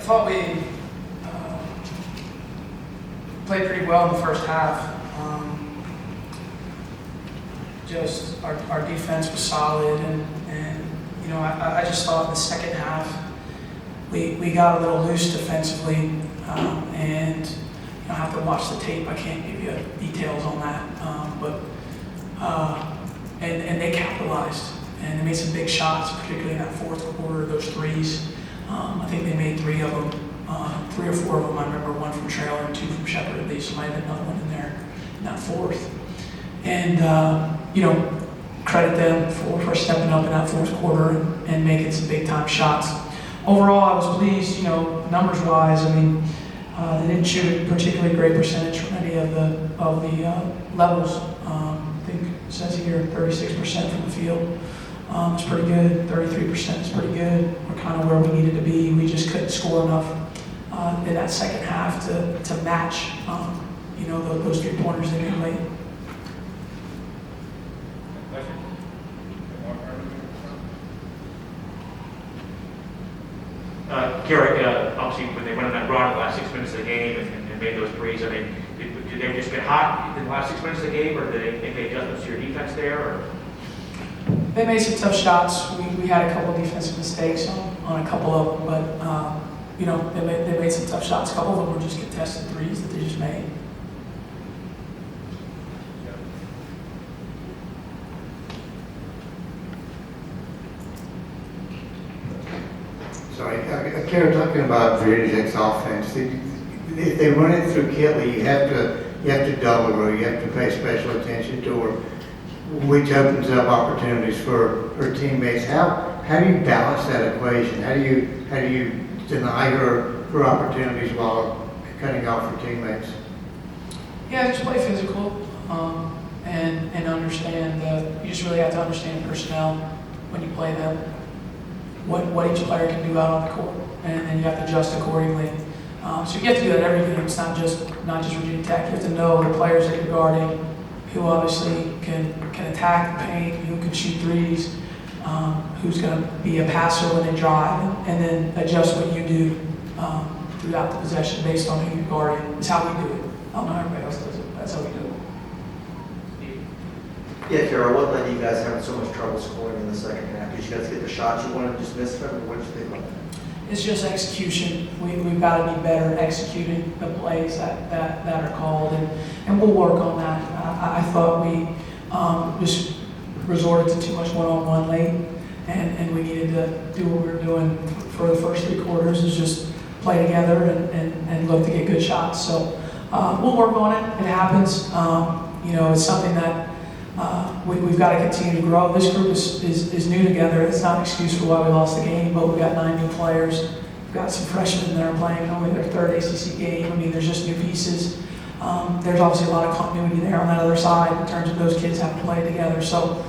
thought we played pretty well in the first half. Just our defense was solid, and you know, I just thought in the second half we got a little loose defensively, and I have to watch the tape. I can't give you details on that, but they capitalized and they made some big shots, particularly in that fourth quarter. Those threes, I think they made 3 of them, 3 or 4 of them. I remember 1 from Trailer and 2 from Shepherd at least. So might have been another one in there in that fourth. And you know, credit them for stepping up in that fourth quarter and making some big time shots. Overall, I was pleased. You know, numbers wise, I mean, they didn't shoot a particularly great percentage from any of the levels. I think it says here 36% from the field. It's pretty good. 33% is pretty good. We're kind of where we needed to be. We just couldn't score enough in that second half to match, you know, those 3 pointers they made late. Kara, obviously, when they went on that run in the last 6 minutes of the game and made those threes, I mean, did they just get hot in the last 6 minutes of the game, or did they make any adjustments to your defense there? Or? They made some tough shots. We had a couple of defensive mistakes on a couple of them, but you know, they made some tough shots. A couple of them were just contested threes that they just made. Sorry, Kara, talking about Virginia's offense. If they run it through Kitley, you have to double her. You have to pay special attention to her, which opens up opportunities for her teammates. How do you balance that equation? How do you deny her opportunities while cutting off her teammates? Yeah, just play physical and understand that you just really have to understand personnel when you play them. What each player can do out on the court, and then you have to adjust accordingly. So you have to do that every game. It's not just Virginia Tech. You have to know the players that you're guarding, who obviously can attack the paint, who can shoot threes, who's going to be a passer when they drive, and then adjust what you do throughout the possession based on who you're guarding. It's how we do it. I don't know how everybody else does it. That's how we do it. Yeah, Kara, what led you guys having so much trouble scoring in the second half? Did you guys get the shots you wanted to just miss them, or what did you think about that? It's just execution. We've got to be better executing the plays that are called, and we'll work on that. I thought we just resorted to too much one-on-one late, and we needed to do what we were doing for the first 3 quarters, is just play together and look to get good shots. So we'll work on it. It happens. You know, it's something that we've got to continue to grow. This group is new together. It's not an excuse for why we lost the game, but we've got 9 new players. We've got some freshmen that are playing only their 3rd ACC game. I mean, there's just new pieces. There's obviously a lot of continuity there on that other side in terms of those kids having to play together. So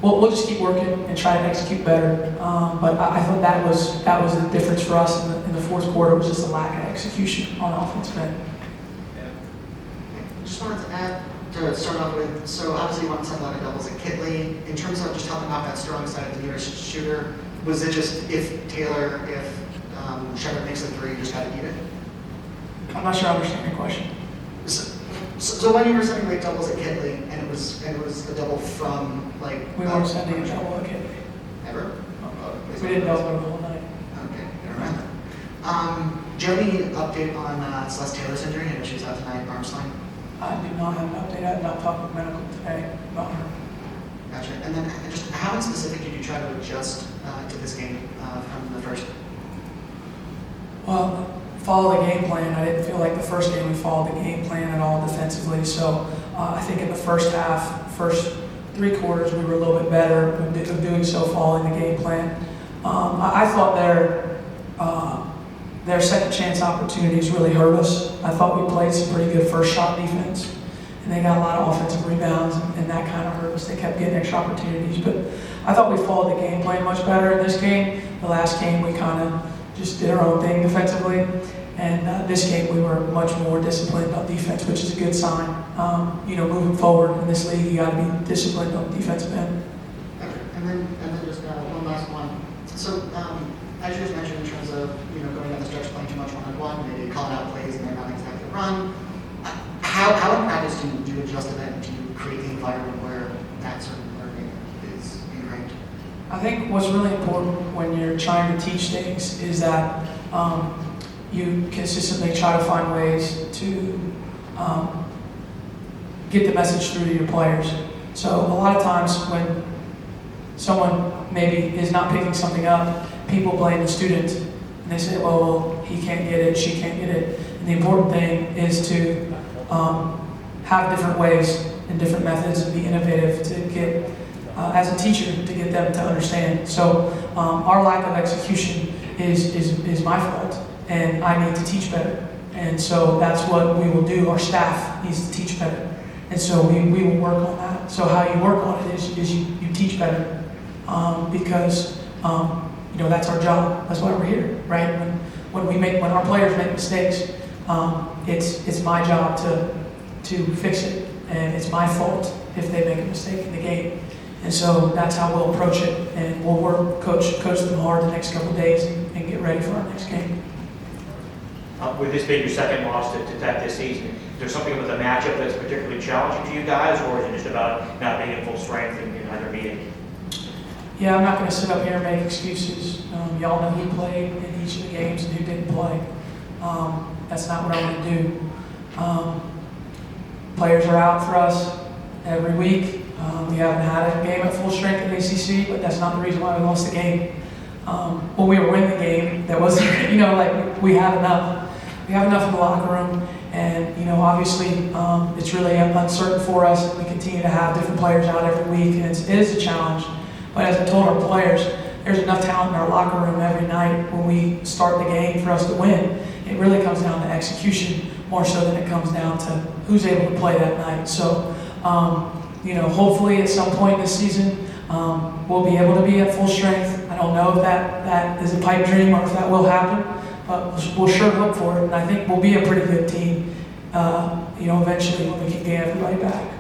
we'll just keep working and try to execute better. But I thought that was the difference for us in the fourth quarter, was just a lack of execution on offensive end. Just wanted to add, to start off with, so obviously you want to have a lot of doubles at Kitley. In terms of just helping off that strong side of the nearest shooter, was it just if Shepherd makes a 3, you just had to eat it? I'm not sure I understand your question. So when you were sending late doubles at Kitley, and it was a double from like We weren't sending a double at Kitley. ever? We didn't double the whole night. Okay, never mind. Do you have any update on Celeste Taylor's injury? I know she was out tonight, arm sling. I do not have an update. I have not talked with medical today about her. Gotcha. And then just how in specific did you try to adjust to this game from the first? Well, follow the game plan. I didn't feel like the first game we followed the game plan at all defensively. So I think in the first half, first 3 quarters, we were a little bit better of doing so, following the game plan. I thought their second chance opportunities really hurt us. I thought we played some pretty good first shot defense, and they got a lot of offensive rebounds, and that kind of hurt us. They kept getting extra opportunities, but I thought we followed the game plan much better in this game. The last game, we kind of just did our own thing defensively, and this game we were much more disciplined on defense, which is a good sign. You know, moving forward in this league, you got to be disciplined on the defensive end. Okay. And then just one last one. So as you just mentioned, in terms of, going down the stretch, playing too much one-on-one, maybe calling out plays and they're not exactly run, how in practice do you adjust to that and do you create the environment where that sort of learning is ingrained? I think what's really important when you're trying to teach things is that you consistently try to find ways to get the message through to your players. So a lot of times when someone maybe is not picking something up, people blame the student and they say, well, he can't get it, she can't get it. And the important thing is to have different ways and different methods and be innovative to get, as a teacher, to get them to understand. So our lack of execution is my fault, and I need to teach better. And so that's what we will do. Our staff needs to teach better. And so we will work on that. So how you work on it is you teach better, because that's our job. That's why we're here, right? When our players make mistakes, it's my job to fix it, and it's my fault if they make a mistake in the game. And so that's how we'll approach it, and we'll coach them hard the next couple of days and get ready for our next game. With this being your second loss to Tech this season, is there something about the matchup that's particularly challenging to you guys, or is it just about not being at full strength in either meeting? Yeah, I'm not going to sit up here and make excuses. Y'all know who played in each of the games and who didn't play. That's not what I want to do. Players are out for us every week. We haven't had a game at full strength in ACC, but that's not the reason why we lost the game. When we were winning the game, that wasn't, we had enough. We have enough in the locker room, and obviously it's really uncertain for us. We continue to have different players out every week, and it is a challenge. But as I told our players, there's enough talent in our locker room every night when we start the game for us to win. It really comes down to execution more so than it comes down to who's able to play that night. So, hopefully at some point this season, we'll be able to be at full strength. I don't know if that is a pipe dream or if that will happen, but we'll sure hope for it. And I think we'll be a pretty good team, eventually when we can get everybody back.